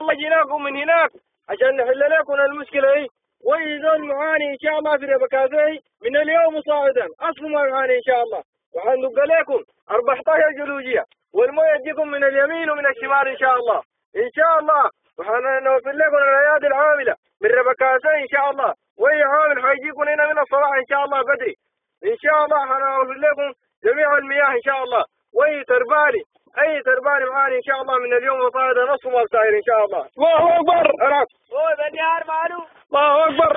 الله جيناكم من هناك عشان نحل لكم المشكلة هي. وإذا المعاني إن شاء الله في ربكازي من اليوم صاعدا أصل ما معاني إن شاء الله. وحنبقى لكم 14 جلوجية والماء يجيكم من اليمين ومن الشمال إن شاء الله. إن شاء الله وحنوفر لكم الأيادي العاملة من ربكازي إن شاء الله. وأي عامل حيجيكم هنا من الصباح إن شاء الله بدري. إن شاء الله حنوفر لكم جميع المياه إن شاء الله. وأي تربالي أي تربالي معاني إن شاء الله من اليوم وصاعدا نصف ما صاير إن شاء الله. الله أكبر. الله أكبر.